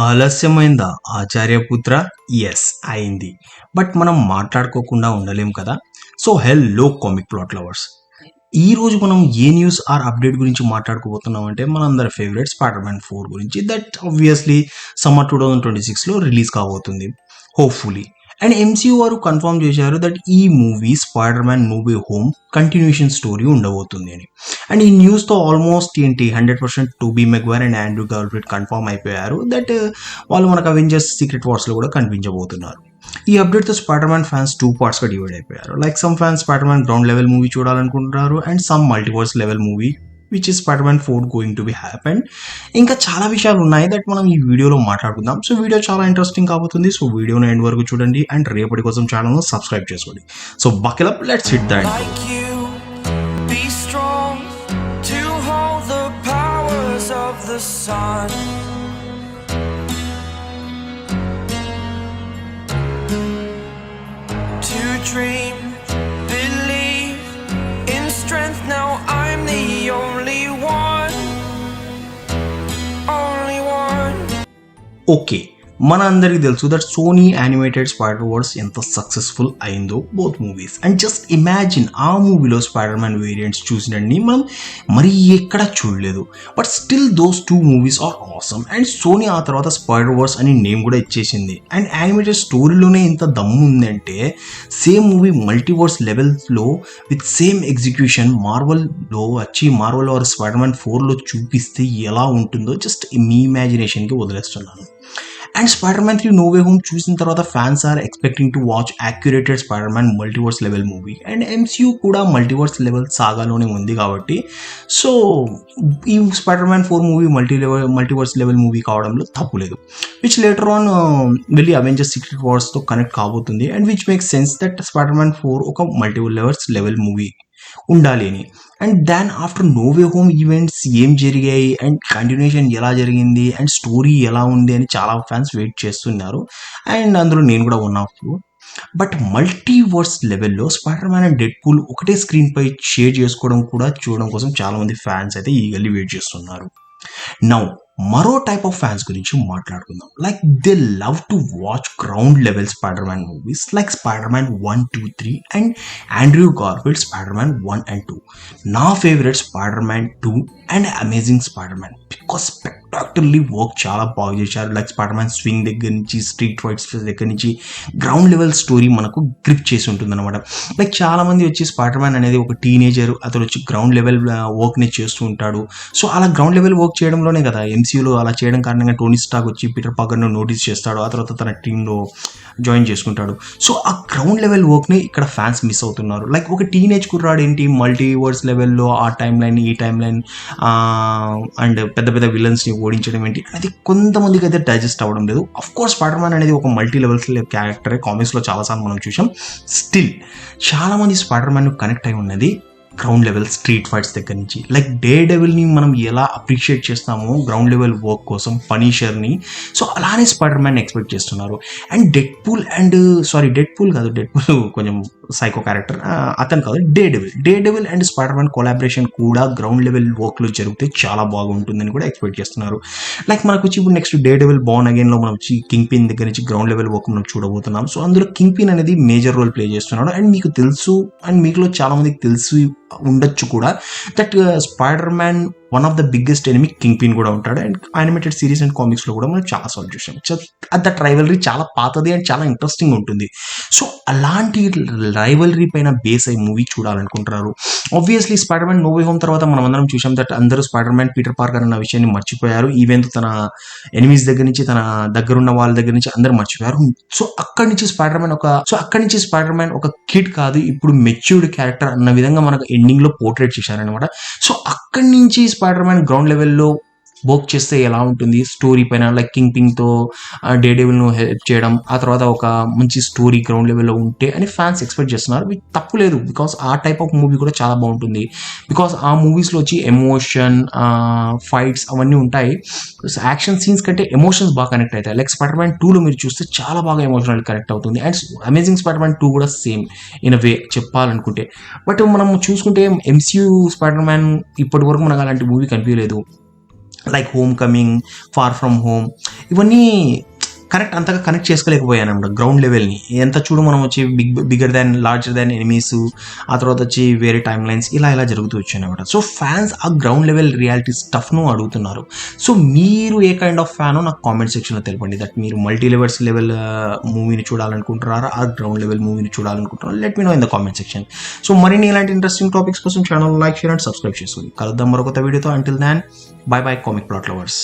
ఆలస్యమైందా ఆచార్యపుత్ర? Yes అయింది. But మనం మాట్లాడుకోకుండా ఉండలేం కదా. So hello comic plot lovers, ఈ రోజు మనం ఏ న్యూస్ ఆర్ అప్డేట్ గురించి మాట్లాడుకోబోతున్నాం అంటే మనందరి ఫేవరెట్ స్పైడర్-మ్యాన్ 4 గురించి. దట్ ఆబ్వియస్లీ సమ్మర్ 2026లో రిలీజ్ కాబోతుంది హోప్ఫుల్లీ. అండ్ ఎంసీయూ వారు కన్ఫర్మ్ చేశారు దట్ ఈ movie Spider Man no way Home continuation story ఉండబోతుంది అని. అండ్ ఈ న్యూస్తో almost 100% Tobey Maguire and Andrew Garfield confirm అయిపోయారు దట్ వాళ్ళు మనకు అవెంజర్స్ సీక్రెట్ వార్స్లో కూడా కనిపించబోతున్నారు. ఈ అప్డేట్తో స్పైడర్-మ్యాన్ ఫ్యాన్స్ 2 పార్ట్స్గా డివైడ్ అయిపోయారు. Like some fans Spider Man ground level movie చూడాలనుకుంటున్నారు and some multiverse level movie which is Spider Man 4 going to be happen. ఇంకా చాలా విషయాలు ఉన్నాయి దట్ మనం ఈ వీడియోలో మాట్లాడుకుందాం. సో వీడియో చాలా ఇంట్రెస్టింగ్ కాబోతుంది. సో వీడియోని ఎండ్ వరకు చూడండి అండ్ రేపటి కోసం ఛానల్ను సబ్స్క్రైబ్ చేసుకోండి. So buckle up, let's hit the intro. Like you, be strong to hold the powers of the sun. To dream, believe in strength. Now I'm the only one, only one. Okay, మన అందరికీ తెలుసు that Sony animated spider verse ఎంత successful అయిందో both movies. And just imagine ఆ మూవీలో spider man variants చూసినన్ని మనం మరి ఎక్కడ చూడలేదు. But still those 2 movies are awesome. And Sony ఆ తర్వాత స్పైడర్ వర్స్ అని నేమ్ కూడా ఇచ్చేసింది. అండ్ యానిమేటెడ్ స్టోరీలోనే ఇంత దమ్ము ఉందంటే సేమ్ మూవీ మల్టీవర్స్ లెవెల్స్లో విత్ సేమ్ ఎగ్జిక్యూషన్ మార్వల్లో వచ్చి మార్వల్ ఆర్ స్పైడర్-మ్యాన్ 4లో చూపిస్తే ఎలా ఉంటుందో జస్ట్ మీ ఇమాజినేషన్కి వదిలేస్తున్నాను. And Spider Man 3 no way home చూసిన తర్వాత fans are expecting to watch a curated Spider Man multiverse level movie. And MCU కూడా మల్టీవర్స్ లెవెల్ సాగాలోనే ఉంది కాబట్టి సో ఈ Spider Man 4 movie multiverse level movie కావడంలో తప్పు లేదు. విచ్ లేటర్ ఆన్ వెళ్ళి అవెంజర్స్ సీక్రెట్ వార్స్తో కనెక్ట్ కాబోతుంది. And which makes sense that Spider Man 4 ఒక మల్టీవర్స్ లెవెల్ మూవీ ఉండాలి అని. And then after no way home events ఏం జరిగాయి అండ్ కంటిన్యూషన్ ఎలా జరిగింది అండ్ స్టోరీ ఎలా ఉంది అని చాలా ఫ్యాన్స్ వెయిట్ చేస్తున్నారు. అండ్ అందులో నేను కూడా one of you. But multiverse లెవెల్లో స్పైడర్-మ్యాన్ అండ్ డెడ్పూల్ ఒకటే స్క్రీన్పై షేర్ చేసుకోవడం కూడా చూడడం కోసం చాలామంది ఫ్యాన్స్ అయితే ఈగల్లీ వెయిట్ చేస్తున్నారు. నౌ మరో టైప్ ఆఫ్ ఫ్యాన్స్ గురించి మాట్లాడుకుందాం. Like they love to watch ground level spider-man movies like spider-man 1, 2, 3 and Andrew Garfield spider-man 1 and 2. నా favourite spider-man 2 and amazing spider-man because spectacularly work చాలా బాగా చేశారు. Like spider-man swing దగ్గర నుంచి street fights దగ్గర నుంచి గ్రౌండ్ లెవెల్ స్టోరీ మనకు grip చేసి ఉంటుంది అనమాట. లైక్ చాలామంది వచ్చి స్పైడర్-మ్యాన్ అనేది ఒక టీనేజర్, అతను వచ్చి గ్రౌండ్ లెవెల్ వర్క్ని చేస్తూ ఉంటాడు. సో అలా గ్రౌండ్ లెవెల్ వర్క్ చేయడంలోనే కదా ఎంసీయూలో అలా చేయడం కారణంగా టోనీ స్టార్క్ వచ్చి పీటర్ పార్కర్ను నోటీస్ చేస్తాడు. ఆ తర్వాత తన టీంలో జాయిన్ చేసుకుంటాడు. సో ఆ గ్రౌండ్ లెవెల్ వర్క్ని ఇక్కడ ఫ్యాన్స్ మిస్ అవుతున్నారు. లైక్ ఒక టీనేజ్ కుర్రాడు ఏంటి మల్టీవర్స్ లెవెల్లో ఆ టైం లైన్ ఈ టైం లైన్ అండ్ పెద్ద పెద్ద విలన్స్ని ఓడించడం ఏంటి అనేది కొంతమందికి అయితే డైజెస్ట్ అవ్వడం లేదు. అఫ్ కోర్స్ స్పైడర్-మ్యాన్ అనేది ఒక మల్టీ లెవెల్స్ క్యారెక్టరే, కామిక్స్లో చాలాసార్లు మనం చూసాం. స్టిల్ చాలామంది స్పైడర్-మ్యాన్ కనెక్ట్ అయి ఉన్నది గ్రౌండ్ లెవెల్ స్ట్రీట్ ఫైట్స్ దగ్గర నుంచి. లైక్ డే డెవిల్ని మనం ఎలా అప్రిషియేట్ చేస్తామో గ్రౌండ్ లెవెల్ వర్క్ కోసం పనిషర్ని, సో అలానే స్పైడర్-మ్యాన్ ఎక్స్పెక్ట్ చేస్తున్నారు. అండ్ డెడ్పూల్ కొంచెం సైకో క్యారెక్టర్, అతను కాదు, day devil and spider-man collaboration కూడా గ్రౌండ్ లెవెల్ వర్క్లో జరిగితే చాలా బాగుంటుందని కూడా ఎక్స్పెక్ట్ చేస్తున్నారు. లైక్ మనకు వచ్చి ఇప్పుడు నెక్స్ట్ డే డెవిల్ బోర్న్ అగైన్లో మనం వచ్చి కింగ్ పిన్ దగ్గర నుంచి గ్రౌండ్ లెవెల్ వర్క్ మనం చూడబోతున్నాం. సో అందులో కింగ్ పిన్ అనేది మేజర్ రోల్ ప్లే చేస్తున్నాడు. అండ్ మీకు తెలుసు అండ్ మీకులో చాలా మందికి తెలుసు ఉండొచ్చు కూడా that spider-man one of the biggest enemy king pin కూడా ఉంటాడు. అండ్ యానిమేటెడ్ సిరీస్ అండ్ కామిక్స్లో కూడా మనం చాలా సార్లు చూసాం. దట్ రైవలరీ చాలా పాతది అండ్ చాలా ఇంట్రెస్టింగ్ ఉంటుంది. సో అలాంటి రైవలరీ పైన బేస్ అయ్యి మూవీ చూడాలనుకుంటున్నారు. Obviously Spiderman no way home తర్వాత మనం అందరం చూసాం దట్ అందరూ స్పైడర్-మ్యాన్ పీటర్ పార్కర్ అన్న విషయాన్ని మర్చిపోయారు. ఈవెన్ తన ఎనిమీస్ దగ్గర నుంచి తన దగ్గరున్న వాళ్ళ దగ్గర నుంచి అందరూ మర్చిపోయారు. సో అక్కడి నుంచి స్పైడర్-మ్యాన్ ఒక కిడ్ కాదు, ఇప్పుడు మెచ్యూర్డ్ క్యారెక్టర్ అన్న విధంగా మనకు ఎండింగ్లో పోర్ట్రేట్ చేశారనమాట. సో అక్కడి నుంచి స్పైడర్-మ్యాన్ గ్రౌండ్ లెవెల్లో వర్క్ చేస్తే ఎలా ఉంటుంది స్టోరీ పైన, లైక్ కింగ్ పింగ్తో డే డెవిల్ను హెల్ప్ చేయడం, ఆ తర్వాత ఒక మంచి స్టోరీ గ్రౌండ్ లెవెల్లో ఉంటే అని ఫ్యాన్స్ ఎక్స్పెక్ట్ చేస్తున్నారు. ఇది తప్పు లేదు బికాస్ ఆ టైప్ ఆఫ్ మూవీ కూడా చాలా బాగుంటుంది. బికాస్ ఆ మూవీస్లో వచ్చి ఎమోషన్, ఫైట్స్ అవన్నీ ఉంటాయి. యాక్షన్ సీన్స్ కంటే ఎమోషన్స్ బాగా కనెక్ట్ అవుతాయి. లైక్ స్పైడర్-మ్యాన్ 2లో మీరు చూస్తే చాలా బాగా ఎమోషనల్ కనెక్ట్ అవుతుంది. అండ్ అమేజింగ్ స్పైడర్-మ్యాన్ 2 కూడా సేమ్ ఇన్ అ వే చెప్పాలనుకుంటే. బట్ మనం చూసుకుంటే ఎంసీయూ స్పైడర్-మ్యాన్ ఇప్పటి వరకు మనకు అలాంటి మూవీ కనిపించలేదు. Like homecoming, far from home, ఇవన్నీ అంతగా కనెక్ట్ చేసుకోలేకపోయాను అనమాట గ్రౌండ్ లెవెల్ని. ఎంత చూడు మనం వచ్చి bigger than larger than enemies, ఆ తర్వాత వచ్చి వేరే టైమ్ లైన్స్ ఇలా జరుగుతూ వచ్చాయి అనమాట. సో ఫ్యాన్స్ ఆ గ్రౌండ్ లెవెల్ రియాలిటీ స్టఫ్ను అడుగుతున్నారు. సో మీరు ఏ కైండ్ ఆఫ్ ఫ్యానో నాకు కామెంట్ సెక్షన్లో తెలపండి. దట్ మీరు మల్టీ లెవెల్ మూవీని చూడాలనుకుంటున్నారా, ఆ గ్రౌండ్ లెవెల్ మూవీని చూడాలనుకుంటున్నారా? Let me know in the comment section. So మరిన్ని ఇలాంటి ఇంట్రెస్టింగ్ టాపిక్స్ కోసం channel like, share and subscribe చేసుకోండి. కలుద్దాం మరొక వీడియోతో. Until then bye bye comic plot lovers.